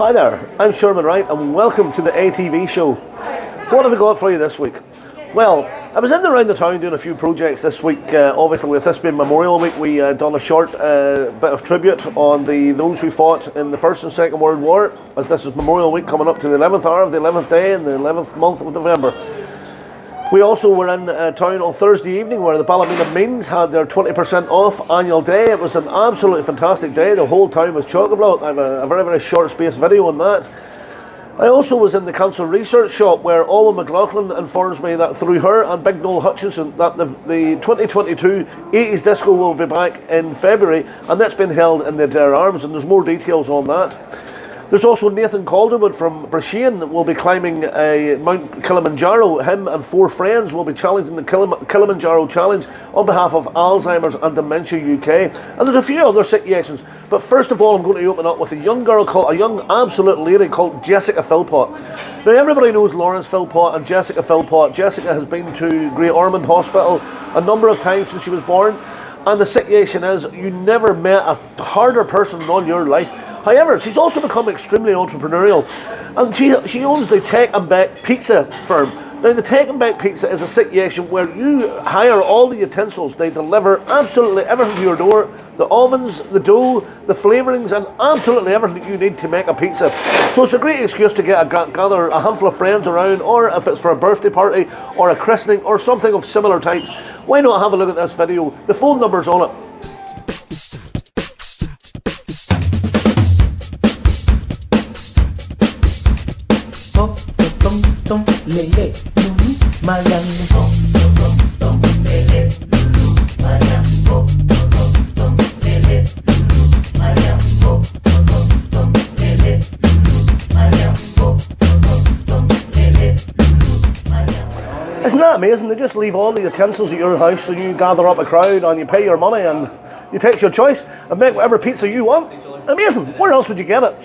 Hi there, I'm Sherman Wright and welcome to the ATV show. What have we got for you this week? Well, I was in and around the town doing a few projects this week. Obviously with this being Memorial Week, we done a short bit of tribute on those who fought in the First and Second World War, as this is Memorial Week coming up to the 11th hour of the 11th day in the 11th month of November. We also were in town on Thursday evening where the Ballymena Means had their 20% off annual day. It was an absolutely fantastic day. The whole town was chock-a-block. I have a very, very short space video on that. I also was in the Council Research Shop where Owen McLaughlin informs me that through her and Big Noel Hutchinson that the 2022 80s Disco will be back in February, and that's been held in the Adair Arms, and there's more details on that. There's also Nathan Calderwood from Brashean that will be climbing Mount Kilimanjaro. Him and 4 friends will be challenging the Kilimanjaro Challenge on behalf of Alzheimer's and Dementia UK. And there's a few other situations. But first of all, I'm going to open up with a young absolute lady called Jessica Philpott. Now, everybody knows Lawrence Philpott and Jessica Philpott. Jessica has been to Great Ormond Hospital a number of times since she was born. And the situation is, you never met a harder person in all your life. However, she's also become extremely entrepreneurial, and she owns the Take and Bake Pizza firm. Now, the Take and Bake Pizza is a situation where you hire all the utensils. They deliver absolutely everything to your door: the ovens, the dough, the flavourings, and absolutely everything that you need to make a pizza. So it's a great excuse to gather a handful of friends around, or if it's for a birthday party or a christening or something of similar types. Why not have a look at this video? The phone number's on it. Isn't that amazing? They just leave all the utensils at your house and you gather up a crowd and you pay your money and you take your choice and make whatever pizza you want. Amazing. Where else would you get it?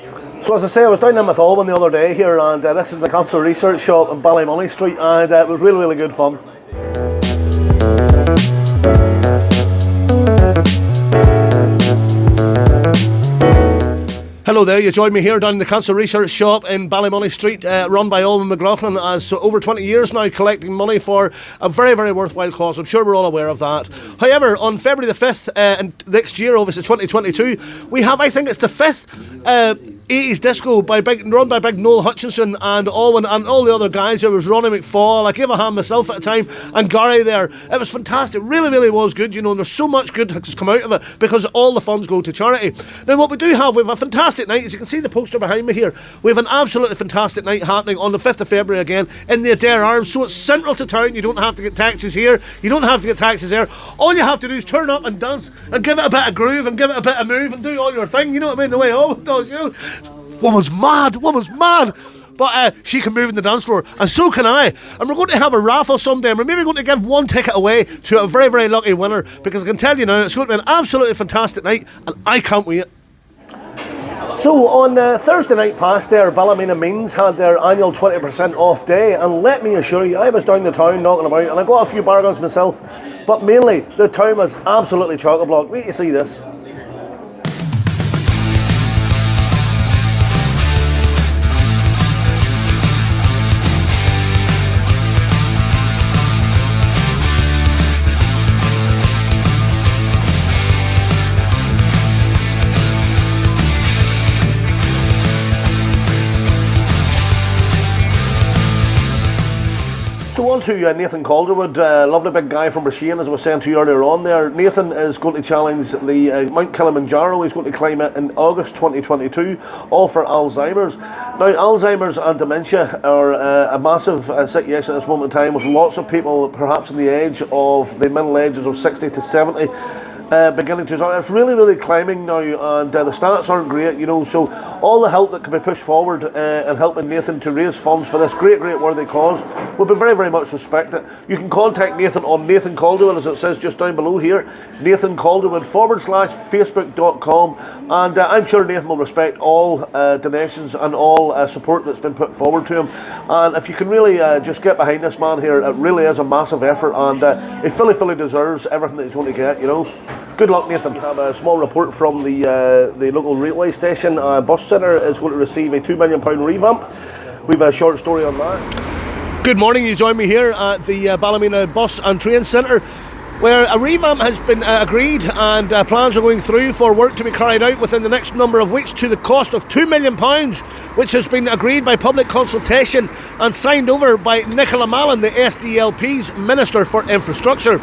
So as I say, I was down in with Alwyn the other day here, and this is the Council Research Shop in Ballymoney Street, and it was really, really good fun. Hello there, you joined me here down in the Council Research Shop in Ballymoney Street, run by Owen McLaughlin, as over 20 years now collecting money for a very, very worthwhile cause. I'm sure we're all aware of that. However, on February the 5th, and next year, obviously 2022, we have, I think it's the 5th 80s Disco run by Big Noel Hutchinson and Owen and all the other guys. There was Ronnie McFall, I gave a hand myself at the time, and Gary there. It was fantastic, really, really was good, you know, and there's so much good that's come out of it because all the funds go to charity. Now, what we do have, we have a fantastic night. As you can see the poster behind me here, we have an absolutely fantastic night happening on the 5th of February again in the Adair Arms. So it's central to town. You don't have to get taxis here, you don't have to get taxis there. All you have to do is turn up and dance and give it a bit of groove and give it a bit of move and do all your thing, you know what I mean, the way Owen does, you know. Woman's mad, but she can move in the dance floor, and so can I. And we're going to have a raffle someday, and we're maybe going to give one ticket away to a very, very lucky winner, because I can tell you now, it's going to be an absolutely fantastic night, and I can't wait. So on Thursday night past there, Ballymena Means had their annual 20% off day, and let me assure you, I was down the town knocking about, and I got a few bargains myself, but mainly the town was absolutely chock-a-block. Wait to see this. So on to Nathan Calderwood, lovely big guy from Brashean, as I was saying to you earlier on there. Nathan is going to challenge the Mount Kilimanjaro. He's going to climb it in August 2022, all for Alzheimer's. Now, Alzheimer's and dementia are a massive situation at this moment in time, with lots of people perhaps in the age of the middle ages of 60 to 70 beginning to start. It's really, really climbing now, and the stats aren't great, you know, so all the help that can be pushed forward and helping Nathan to raise funds for this great, great worthy cause will be very, very much respected. You can contact Nathan on Nathan Calderwood, as it says just down below here, Nathan Calderwood /Facebook.com, and I'm sure Nathan will respect all donations and all support that's been put forward to him. And if you can really just get behind this man here, it really is a massive effort, and he fully deserves everything that he's going to get, you know. Good luck, Nathan. We have a small report from the local railway station. Bus centre is going to receive a £2 million revamp. We have a short story on that. Good morning, you join me here at the Ballymena Bus and Train Centre, where a revamp has been agreed and plans are going through for work to be carried out within the next number of weeks to the cost of £2 million, which has been agreed by public consultation and signed over by Nicola Mallon, the SDLP's Minister for Infrastructure.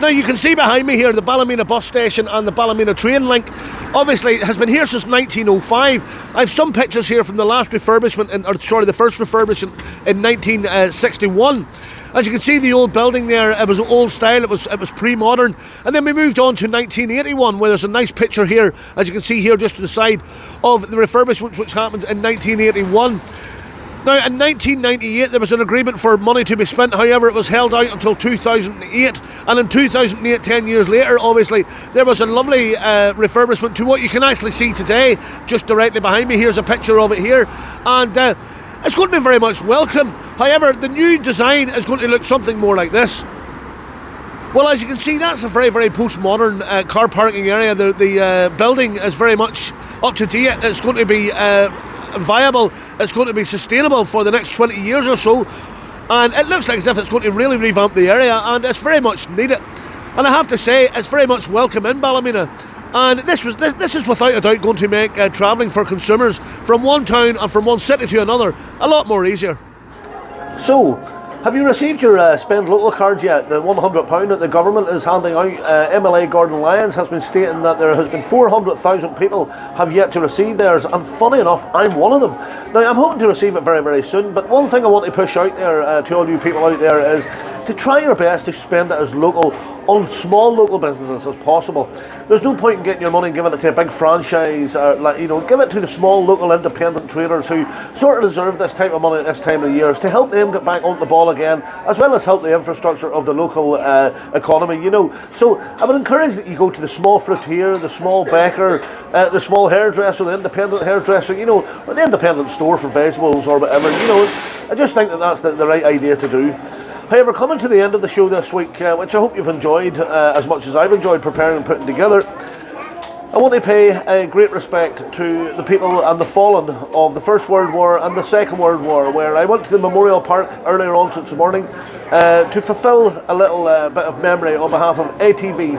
Now you can see behind me here the Ballymena bus station and the Ballymena train link. Obviously it has been here since 1905. I have some pictures here from the last refurbishment, the first refurbishment in 1961. As you can see, the old building there, it was old style, it was pre-modern. And then we moved on to 1981, where there's a nice picture here, as you can see here just to the side, of the refurbishment which happened in 1981. Now, in 1998, there was an agreement for money to be spent. However, it was held out until 2008. And in 2008, 10 years later, obviously, there was a lovely refurbishment to what you can actually see today, just directly behind me. Here's a picture of it here. And it's going to be very much welcome. However, the new design is going to look something more like this. Well, as you can see, that's a very, very postmodern car parking area. The building is very much up to date. It's going to be viable, it's going to be sustainable for the next 20 years or so, and it looks like as if it's going to really revamp the area, and it's very much needed. And I have to say, it's very much welcome in Ballymena, and this is without a doubt going to make travelling for consumers from one town and from one city to another a lot more easier. So, have you received your Spend Local card yet? The £100 that the government is handing out. MLA Gordon Lyons has been stating that there has been 400,000 people have yet to receive theirs, and funny enough, I'm one of them. Now, I'm hoping to receive it very, very soon, but one thing I want to push out there to all you people out there is to try your best to spend it as local, on small local businesses as possible. There's no point in getting your money and giving it to a big franchise, give it to the small local independent traders who sort of deserve this type of money at this time of the year, to help them get back on the ball again, as well as help the infrastructure of the local economy, So I would encourage that you go to the small fruitier, the small baker, the small hairdresser, the independent hairdresser, or the independent store for vegetables or whatever, I just think that that's the right idea to do. However, coming to the end of the show this week, which I hope you've enjoyed as much as I've enjoyed preparing and putting together, I want to pay a great respect to the people and the fallen of the First World War and the Second World War, where I went to the Memorial Park earlier on this morning to fulfil a little bit of memory on behalf of ATV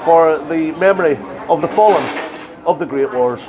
for the memory of the fallen of the Great Wars.